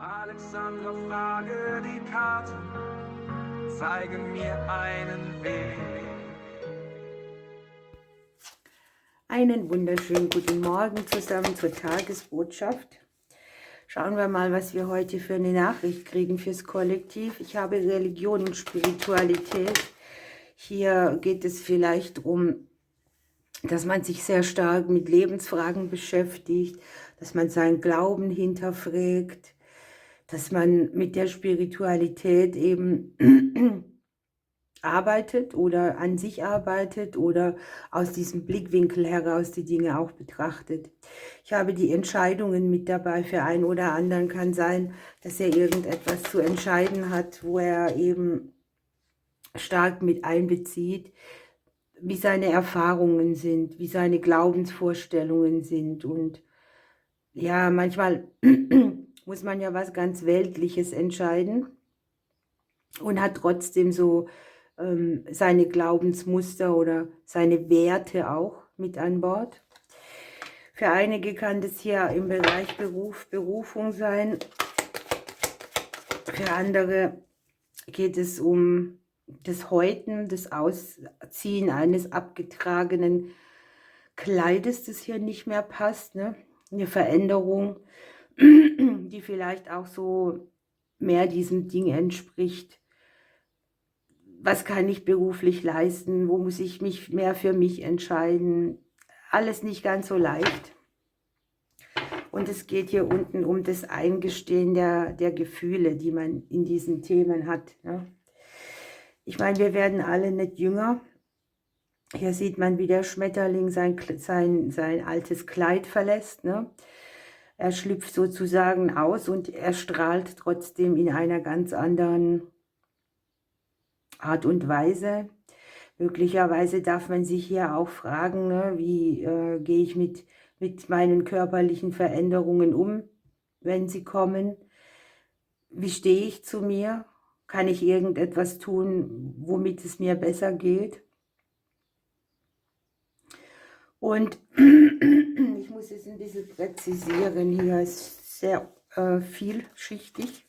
Alexandra, frage die Karte, zeige mir einen Weg. Einen wunderschönen guten Morgen zusammen zur Tagesbotschaft. Schauen wir mal, was wir heute für eine Nachricht kriegen fürs Kollektiv. Ich habe Religion und Spiritualität. Hier geht es vielleicht darum, dass man sich sehr stark mit Lebensfragen beschäftigt, dass man seinen Glauben hinterfragt, dass man mit der Spiritualität eben arbeitet oder an sich arbeitet oder aus diesem Blickwinkel heraus die Dinge auch betrachtet. Ich habe die Entscheidungen mit dabei. Für einen oder anderen kann sein, dass er irgendetwas zu entscheiden hat, wo er eben stark mit einbezieht, wie seine Erfahrungen sind, wie seine Glaubensvorstellungen sind. Und ja, manchmal muss man ja was ganz Weltliches entscheiden und hat trotzdem so seine Glaubensmuster oder seine Werte auch mit an Bord. Für einige kann das hier im Bereich Berufung sein. Für andere geht es um das Häuten, das Ausziehen eines abgetragenen Kleides, das hier nicht mehr passt. Ne? Eine Veränderung, die vielleicht auch so mehr diesem Ding entspricht. Was kann ich beruflich leisten? Wo muss ich mich mehr für mich entscheiden? Alles nicht ganz so leicht. Und es geht hier unten um das Eingestehen der Gefühle, die man in diesen Themen hat. Ne? Ich meine, wir werden alle nicht jünger. Hier sieht man, wie der Schmetterling sein altes Kleid verlässt. Ne? Er schlüpft sozusagen aus und er strahlt trotzdem in einer ganz anderen Art und Weise. Möglicherweise darf man sich hier auch fragen, ne, wie gehe ich mit meinen körperlichen Veränderungen um, wenn sie kommen? Wie stehe ich zu mir? Kann ich irgendetwas tun, womit es mir besser geht? Und ich muss es ein bisschen präzisieren, hier ist sehr vielschichtig.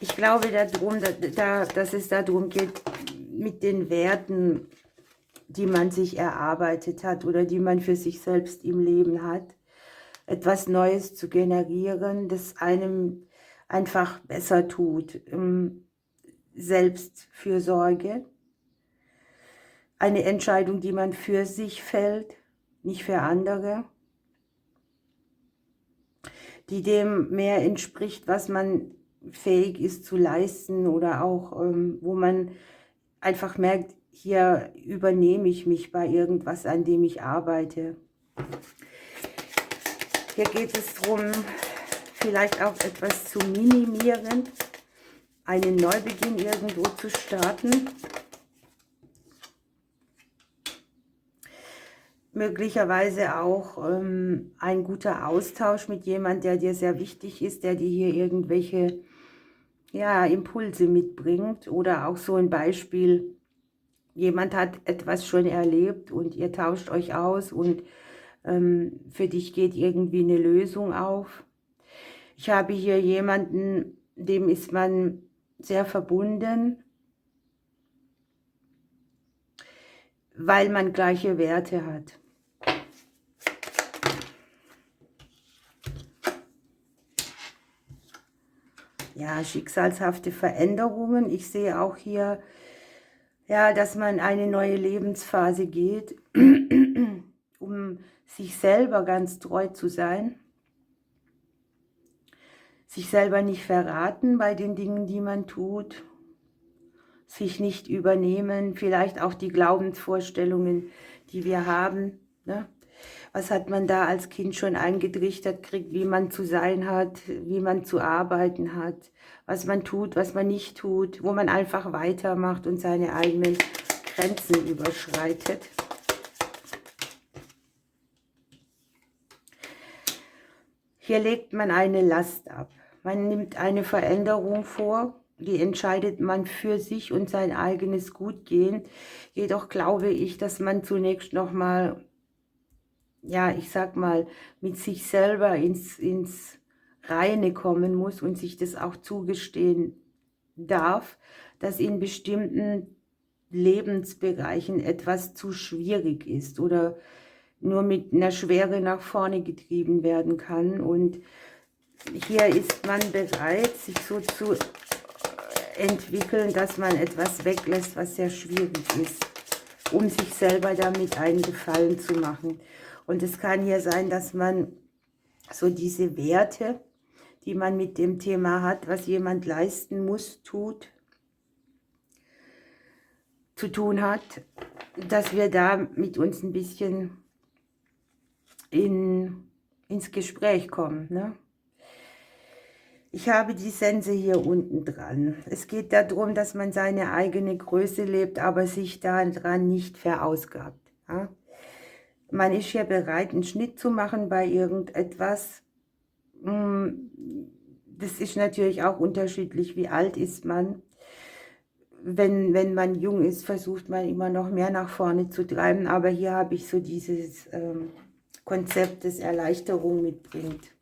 Ich glaube dass es darum geht, mit den Werten, die man sich erarbeitet hat oder die man für sich selbst im Leben hat, etwas Neues zu generieren, das einem einfach besser tut. Selbstfürsorge, eine Entscheidung, die man für sich fällt, nicht für andere, die dem mehr entspricht, was man fähig ist zu leisten oder auch, wo man einfach merkt, hier übernehme ich mich bei irgendwas, an dem ich arbeite. Hier geht es darum, vielleicht auch etwas zu minimieren, einen Neubeginn irgendwo zu starten. Möglicherweise auch ein guter Austausch mit jemandem, der dir sehr wichtig ist, der dir hier irgendwelche Impulse mitbringt. Oder auch so ein Beispiel, jemand hat etwas schon erlebt und ihr tauscht euch aus und für dich geht irgendwie eine Lösung auf. Ich habe hier jemanden, dem ist man sehr verbunden, weil man gleiche Werte hat. Ja, schicksalshafte Veränderungen. Ich sehe auch hier, ja, dass man eine neue Lebensphase geht, um sich selber ganz treu zu sein, sich selber nicht verraten bei den Dingen, die man tut, sich nicht übernehmen, vielleicht auch die Glaubensvorstellungen, die wir haben, ne? Was hat man da als Kind schon eingetrichtert kriegt, wie man zu sein hat, wie man zu arbeiten hat, was man tut, was man nicht tut, wo man einfach weitermacht und seine eigenen Grenzen überschreitet. Hier legt man eine Last ab. Man nimmt eine Veränderung vor, die entscheidet man für sich und sein eigenes Gutgehen. Jedoch glaube ich, dass man zunächst nochmal ja, ich sag mal, mit sich selber ins Reine kommen muss und sich das auch zugestehen darf, dass in bestimmten Lebensbereichen etwas zu schwierig ist oder nur mit einer Schwere nach vorne getrieben werden kann. Und hier ist man bereit, sich so zu entwickeln, dass man etwas weglässt, was sehr schwierig ist, um sich selber damit einen Gefallen zu machen. Und es kann hier sein, dass man so diese Werte, die man mit dem Thema hat, was jemand leisten muss, zu tun hat, dass wir da mit uns ein bisschen ins Gespräch kommen. Ne? Ich habe die Sense hier unten dran. Es geht darum, dass man seine eigene Größe lebt, aber sich daran nicht verausgabt. Ja? Man ist hier bereit, einen Schnitt zu machen bei irgendetwas. Das ist natürlich auch unterschiedlich, wie alt ist man. Wenn man jung ist, versucht man immer noch mehr nach vorne zu treiben, aber hier habe ich so dieses Konzept, das Erleichterung mitbringt.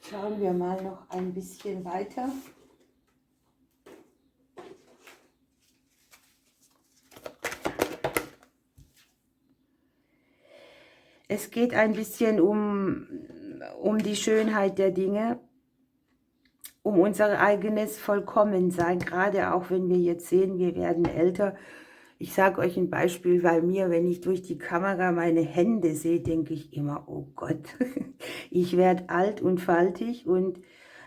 Schauen wir mal noch ein bisschen weiter. Es geht ein bisschen um die Schönheit der Dinge, um unser eigenes Vollkommensein, gerade auch wenn wir jetzt sehen, wir werden älter. Ich sage euch ein Beispiel bei mir, wenn ich durch die Kamera meine Hände sehe, denke ich immer, oh Gott, ich werde alt und faltig und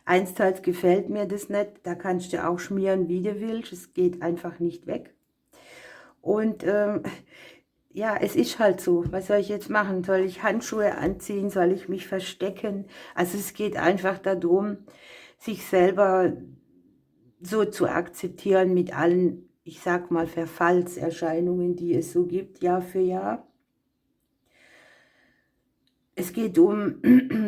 einstens gefällt mir das nicht, da kannst du auch schmieren, wie du willst, es geht einfach nicht weg. Und ja, es ist halt so, was soll ich jetzt machen? Soll ich Handschuhe anziehen, soll ich mich verstecken? Also es geht einfach darum, sich selber so zu akzeptieren mit allen, ich sag mal, Verfallserscheinungen, die es so gibt, Jahr für Jahr. Es geht um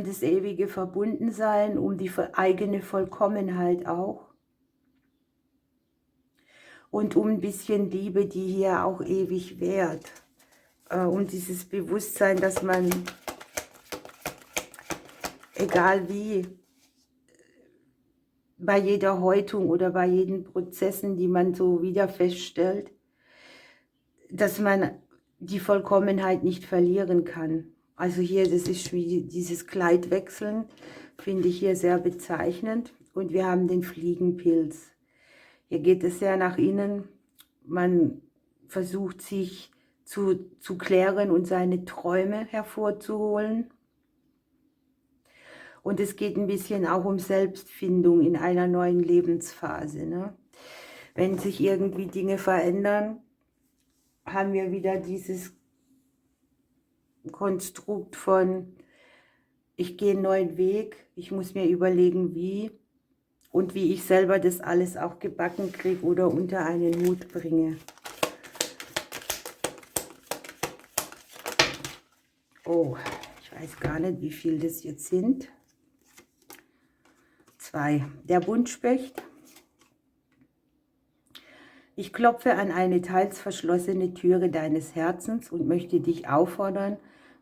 das ewige Verbundensein, um die eigene Vollkommenheit auch. Und um ein bisschen Liebe, die hier auch ewig währt. Um dieses Bewusstsein, dass man, egal wie, bei jeder Häutung oder bei jeden Prozessen, die man so wieder feststellt, dass man die Vollkommenheit nicht verlieren kann. Also hier, das ist wie dieses Kleidwechseln, finde ich hier sehr bezeichnend. Und wir haben den Fliegenpilz. Hier geht es sehr nach innen. Man versucht sich zu klären und seine Träume hervorzuholen. Und es geht ein bisschen auch um Selbstfindung in einer neuen Lebensphase. Ne? Wenn sich irgendwie Dinge verändern, haben wir wieder dieses Konstrukt von, ich gehe einen neuen Weg, ich muss mir überlegen, wie und wie ich selber das alles auch gebacken kriege oder unter einen Hut bringe. Oh, ich weiß gar nicht, wie viel das jetzt sind. 2. Der Buntspecht. Ich klopfe an eine teils verschlossene Türe deines Herzens und möchte dich auffordern,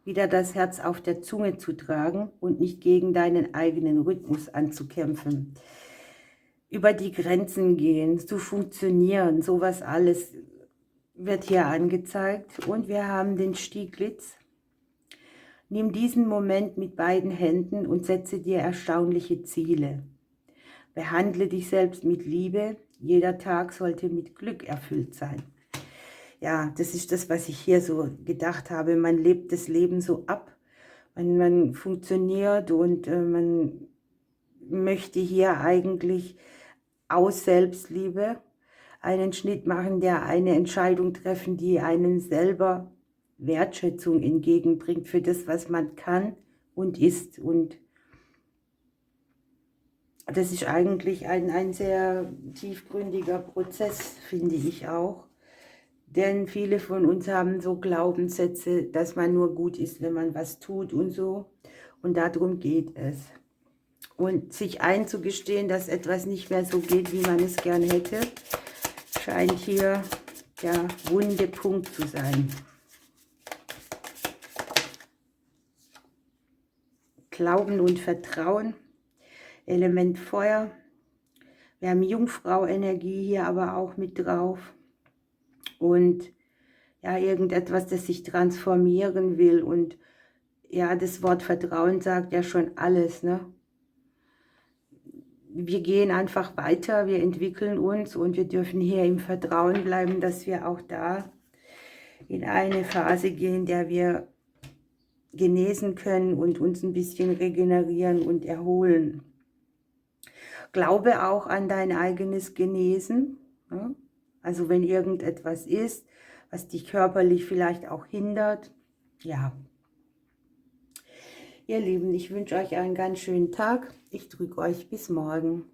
wieder das Herz auf der Zunge zu tragen und nicht gegen deinen eigenen Rhythmus anzukämpfen. Über die Grenzen gehen, zu funktionieren, sowas alles wird hier angezeigt. Und wir haben den Stieglitz. Nimm diesen Moment mit beiden Händen und setze dir erstaunliche Ziele. Behandle dich selbst mit Liebe. Jeder Tag sollte mit Glück erfüllt sein. Ja, das ist das, was ich hier so gedacht habe. Man lebt das Leben so ab. Man funktioniert und man möchte hier eigentlich aus Selbstliebe einen Schnitt machen, der eine Entscheidung treffen, die einen selber Wertschätzung entgegenbringt für das, was man kann und ist. Und das ist eigentlich ein sehr tiefgründiger Prozess, finde ich auch. Denn viele von uns haben so Glaubenssätze, dass man nur gut ist, wenn man was tut und so. Und darum geht es. Und sich einzugestehen, dass etwas nicht mehr so geht, wie man es gerne hätte, scheint hier der wunde Punkt zu sein. Glauben und Vertrauen. Element Feuer. Wir haben Jungfrau-Energie hier aber auch mit drauf. Und ja, irgendetwas, das sich transformieren will. Und ja, das Wort Vertrauen sagt ja schon alles, ne? Wir gehen einfach weiter, wir entwickeln uns und wir dürfen hier im Vertrauen bleiben, dass wir auch da in eine Phase gehen, in der wir genesen können und uns ein bisschen regenerieren und erholen. Glaube auch an dein eigenes Genesen, ne? Also wenn irgendetwas ist, was dich körperlich vielleicht auch hindert, ja. Ihr Lieben, ich wünsche euch einen ganz schönen Tag. Ich drücke euch bis morgen.